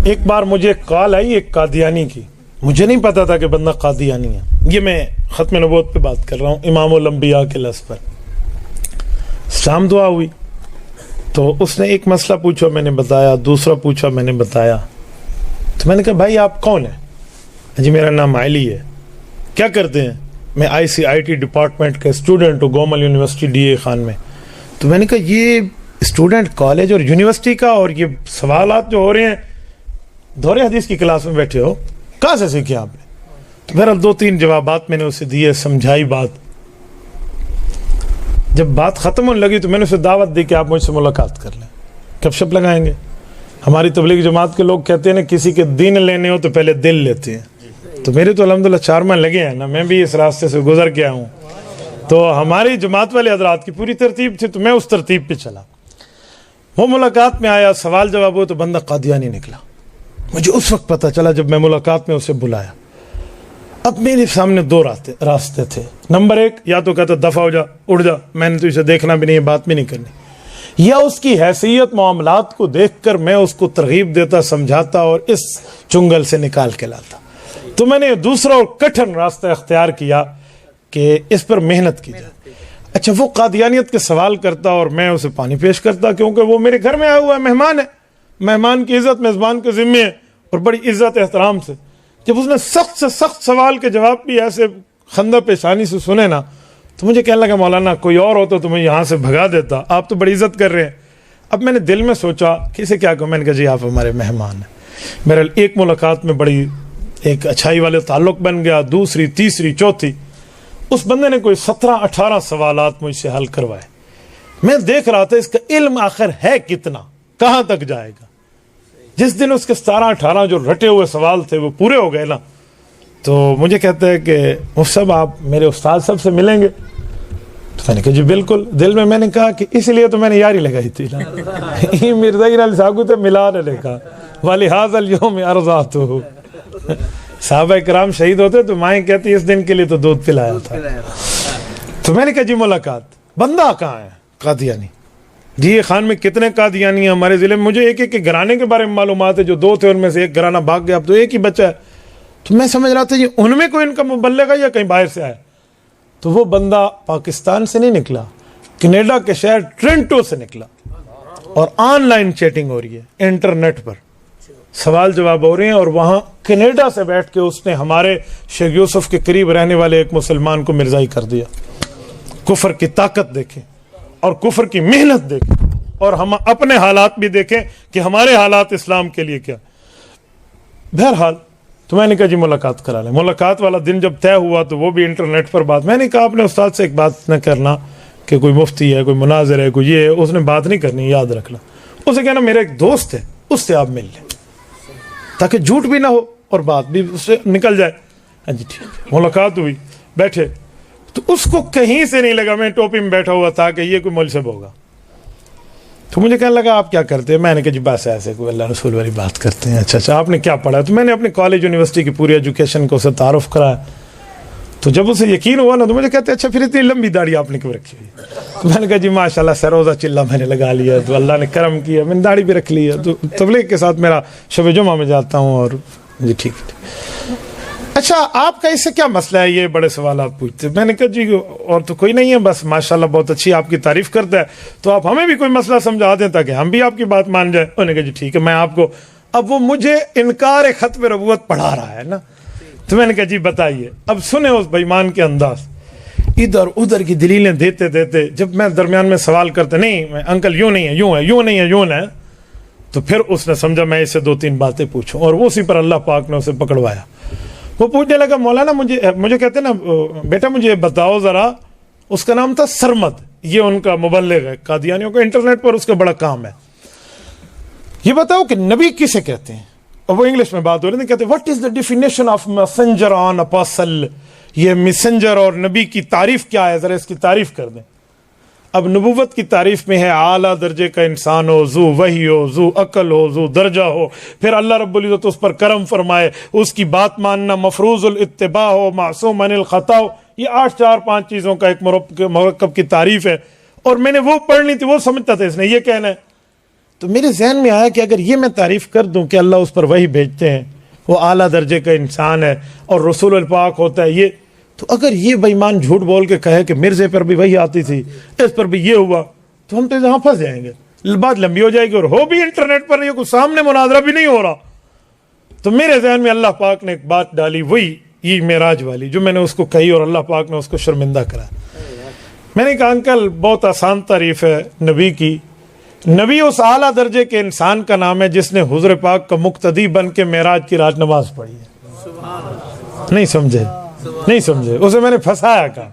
ایک بار مجھے کال آئی ایک قادیانی کی، مجھے نہیں پتا تھا کہ بندہ قادیانی ہے. یہ میں ختم نبوت پہ بات کر رہا ہوں، امام الانبیاء کے لفظ پر. شام دعا ہوئی تو اس نے ایک مسئلہ پوچھا، میں نے بتایا، دوسرا پوچھا، میں نے بتایا. تو میں نے کہا بھائی آپ کون ہیں؟ جی میرا نام علی ہے. کیا کرتے ہیں؟ میں ICIT ڈپارٹمنٹ کا اسٹوڈنٹ ہوں، گومل یونیورسٹی DA خان میں. تو میں نے کہا یہ اسٹوڈنٹ کالج اور یونیورسٹی کا، اور یہ سوالات جو ہو رہے ہیں دورے حدیث کی کلاس میں بیٹھے ہو، کہاں سے سیکھے آپ نے؟ تو بہرحال 2-3 جوابات میں نے اسے دیے، سمجھائی بات. جب بات ختم ہونے لگی تو میں نے اسے دعوت دی کہ آپ مجھ سے ملاقات کر لیں، گپ شپ لگائیں گے. ہماری تبلیغ جماعت کے لوگ کہتے ہیں نا کسی کے دین لینے ہو تو پہلے دل لیتے ہیں. تو میرے تو الحمدللہ 4 ماہ لگے ہیں نا، میں بھی اس راستے سے گزر کے آیا ہوں. تو ہماری جماعت والے حضرات کی پوری ترتیب تھی تو میں اس ترتیب پہ چلا. وہ ملاقات میں آیا، سوال جواب ہو تو بندہ قادیانی نکلا. مجھے اس وقت پتا چلا جب میں ملاقات میں اسے بلایا. اب میرے سامنے 2 راستے تھے. نمبر 1، یا تو کہتا دفع ہو جا، اڑ جا، میں نے تو اسے دیکھنا بھی نہیں، بات بھی نہیں کرنی. یا اس کی حیثیت معاملات کو دیکھ کر میں اس کو ترغیب دیتا، سمجھاتا اور اس چنگل سے نکال کے لاتا. تو میں نے دوسرا اور کٹھن راستہ اختیار کیا کہ اس پر محنت کی جائے. اچھا وہ قادیانیت کے سوال کرتا اور میں اسے پانی پیش کرتا، کیونکہ وہ میرے گھر میں آیا ہوا ہے، مہمان ہے. مہمان کی عزت میزبان کے ذمے ہے، اور بڑی عزت احترام سے. جب اس نے سخت سے سخت سوال کے جواب بھی ایسے خندہ پیشانی سے سنے نا، تو مجھے کہنے لگا مولانا کوئی اور ہوتا تو میں یہاں سے بھگا دیتا، آپ تو بڑی عزت کر رہے ہیں. اب میں نے دل میں سوچا کہ اسے کیا کہوں. میں نے کہا جی آپ ہمارے مہمان ہیں. میرا ایک ملاقات میں بڑی ایک اچھائی والے تعلق بن گیا، دوسری، تیسری، چوتھی. اس بندے نے کوئی 17-18 سوالات مجھ سے حل کروائے. میں دیکھ رہا تھا اس کا علم آخر ہے کتنا، کہاں تک جائے گا. جس دن اس کے 17-18 جو رٹے ہوئے سوال تھے وہ پورے ہو گئے نا، تو مجھے کہتے ہیں کہ مفتی صاحب آپ میرے استاد صاحب سے ملیں گے؟ تو میں نے کہا جی بالکل. دل میں نے کہا کہ اس لیے تو میں نے یاری لگائی تھی نا. مرزا علی ساگو تے ملا نے لکھا وَلِهَذَا الْيَوْمِ أَرْضَعْتُهُ. صحابہ کرام شہید ہوتے تو مائیں کہتی اس دن کے لیے تو دودھ پلایا تھا. تو میں نے کہا جی ملاقات. بندہ کہاں ہے؟ قادیانی. جی یہ خان میں کتنے قادیانی ہیں ہمارے ضلع میں؟ مجھے ایک گھرانے کے بارے میں معلومات ہے، جو 2 تھے ان میں سے ایک گھرانہ بھاگ گیا، اب تو ایک ہی بچہ ہے. تو میں سمجھ رہا تھا جی ان میں کوئی ان کا مبلغ ہے یا کہیں باہر سے آیا. تو وہ بندہ پاکستان سے نہیں نکلا، کینیڈا کے شہر ٹرنٹو سے نکلا، اور آن لائن چیٹنگ ہو رہی ہے، انٹرنیٹ پر سوال جواب ہو رہے ہیں. اور وہاں کینیڈا سے بیٹھ کے اس نے ہمارے شیخ یوسف کے قریب رہنے والے ایک مسلمان کو مرزائی کر دیا. کفر کی طاقت دیکھیں اور کفر کی محنت دیکھیں، اور ہم اپنے حالات بھی دیکھیں کہ ہمارے حالات اسلام کے لیے کیا. بہرحال تو میں نے کہا جی ملاقات کرا لیں. ملاقات والا دن جب طے ہوا تو وہ بھی انٹرنیٹ پر بات. میں نے کہا اپنے استاد سے ایک بات نہ کرنا کہ کوئی مفتی ہے، کوئی مناظر ہے، کوئی یہ ہے، اس نے بات نہیں کرنی، یاد رکھنا. اسے کہنا میرا ایک دوست ہے، اس سے آپ مل لیں تاکہ جھوٹ بھی نہ ہو اور بات بھی اس سے نکل جائے. ہاں جی ٹھیک ہے. ملاقات ہوئی، بیٹھے تو اس کو کہیں سے نہیں لگا میں ٹوپی میں بیٹھا ہوا تھا کہ یہ کوئی ملزم ہوگا. تو مجھے کہنے لگا آپ کیا کرتے ہیں؟ میں نے کہا جی بس ایسے کوئی اللہ رسول والی بات کرتے ہیں. اچھا آپ نے کیا پڑھا؟ تو میں نے اپنے کالج یونیورسٹی کی پوری ایجوکیشن کو اسے تعارف کرایا. تو جب اسے یقین ہوا نا تو مجھے کہتے اچھا پھر اتنی لمبی داڑھی آپ نے کیوں رکھی ہوئی؟ تو میں نے کہا جی ماشاء اللہ سروزہ چلہ میں نے لگا لیا، تو اللہ نے کرم کیا، میں نے داڑھی بھی رکھ لی ہے، تو تبلیغ کے ساتھ میرا شب جمعہ میں جاتا ہوں. اور جی ٹھیک ہے. اچھا آپ کا اس سے کیا مسئلہ ہے؟ یہ بڑے سوالات پوچھتے. میں نے کہا جی اور تو کوئی نہیں ہے، بس ماشاءاللہ بہت اچھی آپ کی تعریف کرتا ہے، تو آپ ہمیں بھی کوئی مسئلہ سمجھا دیں تاکہ ہم بھی آپ کی بات مان جائیں. انہوں نے کہا جی ٹھیک ہے میں آپ کو. اب وہ مجھے انکار ختم نبوت پڑھا رہا ہے نا. تو میں نے کہا جی بتائیے. اب سنیں اس بےمان کے انداز، ادھر ادھر کی دلیلیں دیتے دیتے جب میں درمیان میں سوال کرتے نہیں میں انکل یوں نہیں ہے، یوں ہے، یوں نہیں ہے، یوں ہے، تو پھر اس نے سمجھا میں اسے 2-3 باتیں پوچھوں، اور اسی پر اللہ پاک نے اسے پکڑوایا. وہ پوچھنے لگا مولانا مجھے کہتے نا بیٹا مجھے بتاؤ ذرا، اس کا نام تھا سرمد، یہ ان کا مبلغ ہے قادیانیوں کا، انٹرنیٹ پر اس کا بڑا کام ہے. یہ بتاؤ کہ نبی کسے کہتے ہیں؟ اور وہ انگلش میں بات ہو رہی تھی، کہتے what is the definition of messenger on apostle؟ یہ میسنجر اور نبی کی تعریف کیا ہے، ذرا اس کی تعریف کر دیں. اب نبوت کی تعریف میں ہے اعلیٰ درجے کا انسان ہو، ذو وحی ہو، ذو عقل ہو، ذو درجہ ہو، پھر اللہ رب العزت اس پر کرم فرمائے، اس کی بات ماننا، مفروض الاتباع ہو، معصوم عن الخطا ہو. یہ 8-4-5 چیزوں کا ایک مرکب کی تعریف ہے. اور میں نے وہ پڑھنی تھی، وہ سمجھتا تھا اس نے یہ کہنا ہے. تو میرے ذہن میں آیا کہ اگر یہ میں تعریف کر دوں کہ اللہ اس پر وحی بھیجتے ہیں، وہ اعلیٰ درجے کا انسان ہے اور رسول الپاک ہوتا ہے، یہ تو اگر یہ بے ایمان جھوٹ بول کے کہے کہ مرزے پر بھی وہی آتی تھی، اس پر بھی یہ ہوا، تو ہم تو یہاں پھنس جائیں گے، بات لمبی ہو جائے گی، اور ہو بھی انٹرنیٹ پر نہیں، کوئی سامنے مناظرہ بھی نہیں ہو رہا۔ تو میرے ذہن میں اللہ پاک نے ایک بات ڈالی، وہی یہ معراج والی جو میں نے اس کو کہی، اور اللہ پاک نے اس کو شرمندہ کرا۔ میں نے کہا انکل بہت آسان تعریف ہے نبی کی، نبی اس اعلیٰ درجے کے انسان کا نام ہے جس نے حضور پاک کا مقتدی بن کے معراج کی رات نماز پڑھی ہے۔ نہیں سمجھے اسے میں نے پھنسایا کہا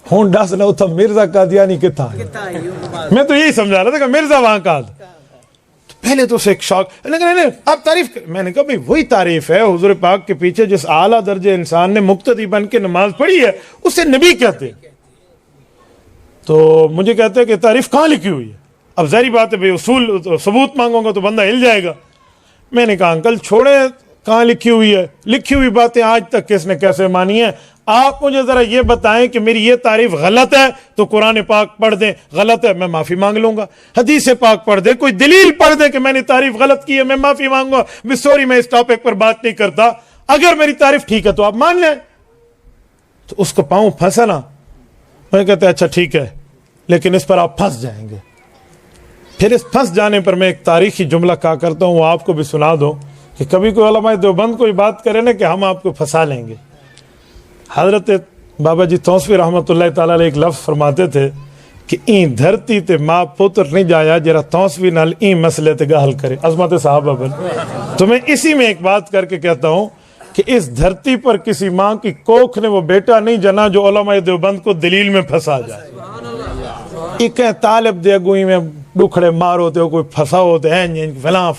ہوں ڈس نہ تھا مرزا قادیانی کتنا ہے، میں تو یہی سمجھا رہا تھا کہ مرزا وہاں کا پہلے تو اسے ایک شوق، نہیں آپ تعریف میں نے کہا بھائی وہی تعریف ہے حضور پاک کے پیچھے جس اعلیٰ درجے انسان نے مقتدی بن کے نماز پڑھی ہے اسے نبی کہتے ہیں۔ تو مجھے کہتے ہیں کہ تعریف کہاں لکھی ہوئی ہے؟ اب ظاہری بات ہے بھائی اصول ثبوت مانگوں گا تو بندہ ہل جائے گا۔ میں نے کہا انکل چھوڑے کہاں لکھی ہوئی ہے، لکھی ہوئی باتیں آج تک کس نے کیسے مانی ہیں؟ آپ مجھے ذرا یہ بتائیں کہ میری یہ تعریف غلط ہے تو قرآن پاک پڑھ دیں، غلط ہے میں معافی مانگ لوں گا، حدیث پاک پڑھ دیں، کوئی دلیل پڑھ دیں کہ میں نے تعریف غلط کی ہے، میں معافی مانگوں گا، سوری میں اس ٹاپک پر بات نہیں کرتا، اگر میری تعریف ٹھیک ہے تو آپ مان لیں۔ تو اس کو پاؤں پھنسا نا، میں کہتے اچھا ٹھیک ہے لیکن اس پر آپ پھنس جائیں گے۔ پھر اس پھنس جانے پر میں ایک تاریخی جملہ کہا کرتا ہوں، وہ آپ کو بھی سنا دو کہ کبھی کوئی علماء دیوبند کوئی بات کرے نا کہ ہم آپ کو پھنسا لیں گے۔ حضرت بابا جی توسوی رحمت اللہ تعالی علیہ ایک لفظ فرماتے تھے کہ این دھرتی تے ماں پتر نہیں جایا جرا توسوی نال این مسئلے تے گال کرے، عظمت صحابہ بن۔ تو میں اسی میں ایک بات کر کے کہتا ہوں کہ اس دھرتی پر کسی ماں کی کوکھ نے وہ بیٹا نہیں جنا جو علماء دیوبند کو دلیل میں پھنسا جائے۔ ایک طالب دے گوئی میں ڈکھڑے مار ہوتے ہو، کوئی پھنسا ہوتے ہیں فلاں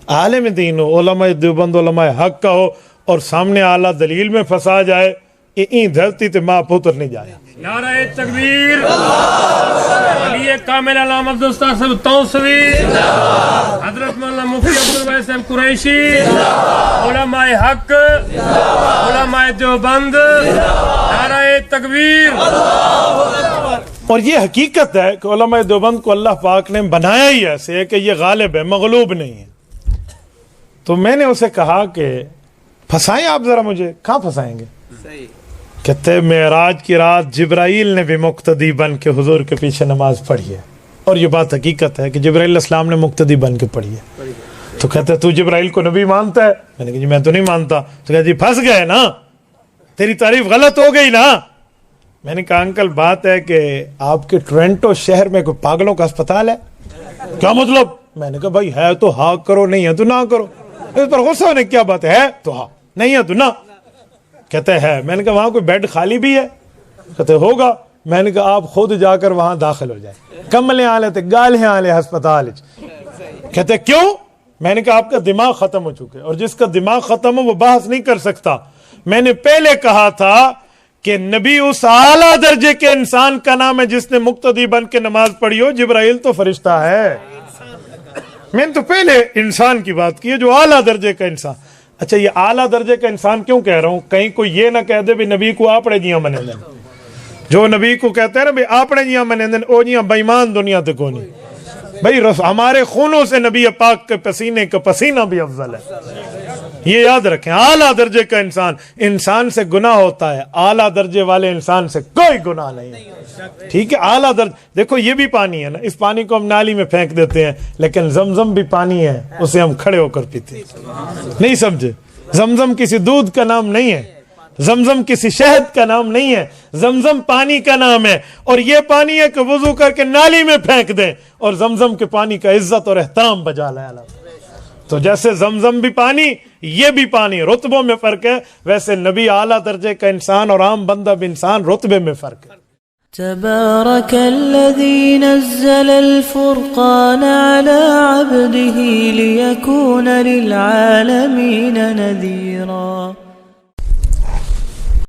عالم دین ہو، علماء دیوبند علماء حق کا ہو، اور سامنے اعلیٰ دلیل میں پھنسا جائے، این دھرتی تے ماں پتر نہیں جایا۔ نعرہ تکبیر، علی کامل علامت دوستان صاحب توسوی، حضرت مولانا مفتی عبدالوہاب صاحب قریشی، علماء حق، علماء دیوبند، نعرہ تکبیر۔ اور یہ حقیقت ہے کہ علماء دیوبند کو اللہ پاک نے بنایا ہی ایسے ہے کہ یہ غالب ہے، مغلوب نہیں ہے۔ تو میں نے اسے کہا کہ پھنسائیں آپ ذرا مجھے، کہاں پھنسائیں گے؟ کہتے معراج کی رات جبرائیل نے بھی مقتدی بن کے حضور کے پیچھے نماز پڑھی ہے، اور یہ بات حقیقت ہے کہ جبرائیل علیہ السلام نے مقتدی بن کے پڑھی ہے۔ تو کہتے تو جبرائیل کو نبی مانتا ہے؟ میں نے کہا جی میں تو نہیں مانتا۔ تو کہتے جی پھنس گئے نا، تیری تعریف غلط ہو گئی نا۔ میں نے کہا انکل بات ہے کہ آپ کے ٹورنٹو شہر میں کوئی پاگلوں کا اسپتال ہے؟ کیا مطلب؟ میں نے کہا بھائی ہے تو ہاں کرو، نہیں ہے تو نہ کرو، اس پر غصہ ہونے کیا بات ہے تو ہاں، نہیں ہے تو نہ۔ کہتے ہے، میں نے کہا وہاں کوئی بیڈ خالی بھی ہے؟ کہتے ہوگا۔ میں نے کہا آپ خود جا کر وہاں داخل ہو جائیں، کملے آلے تے گالے آلے ہسپتال۔ کہتے کیوں؟ میں نے کہا آپ کا دماغ ختم ہو چکے، اور جس کا دماغ ختم ہو وہ بحث نہیں کر سکتا۔ میں نے پہلے کہا تھا کہ نبی اس اعلیٰ درجے کے انسان کا نام ہے جس نے مقتدی بن کے نماز پڑھی ہو، جبرائیل تو فرشتہ ہے۔ میں نے تو پہلے انسان کی بات کی ہے، جو اعلیٰ درجے کا انسان۔ اچھا یہ اعلیٰ درجے کا انسان کیوں کہہ رہا ہوں؟ کہیں کوئی یہ نہ کہہ دے بھی نبی کو آپڑے جیاں منے دیں، جو نبی کو کہتے ہیں نا بھی آپڑے جیاں منے دیں، او جیاں بےمان دنیا تے کو نہیں۔ بھائی ہمارے خونوں سے نبی پاک کے پسینے کا پسینہ بھی افضل ہے، یہ یاد رکھیں۔ اعلیٰ درجے کا انسان سے گناہ ہوتا ہے، اعلیٰ درجے والے انسان سے کوئی گناہ نہیں ہے، ٹھیک ہے؟ اعلیٰ درجے، دیکھو یہ بھی پانی ہے نا، اس پانی کو ہم نالی میں پھینک دیتے ہیں، لیکن زمزم بھی پانی ہے، اسے ہم کھڑے ہو کر پیتے ہیں۔ نہیں سمجھے؟ زمزم کسی دودھ کا نام نہیں ہے، زمزم کسی شہد کا نام نہیں ہے، زمزم پانی کا نام ہے، اور یہ پانی ہے کہ وضو کر کے نالی میں پھینک دیں اور زمزم کے پانی کا عزت اور احترام بجا لائے۔ تو جیسے زمزم بھی پانی، یہ بھی پانی، رتبوں میں فرق ہے، ویسے نبی اعلیٰ درجے کا انسان اور عام بندہ بھی انسان، رتبے میں فرق ہے۔ تبارك الذي نزل الفرقان على عبده ليكون للعالمين نذيرا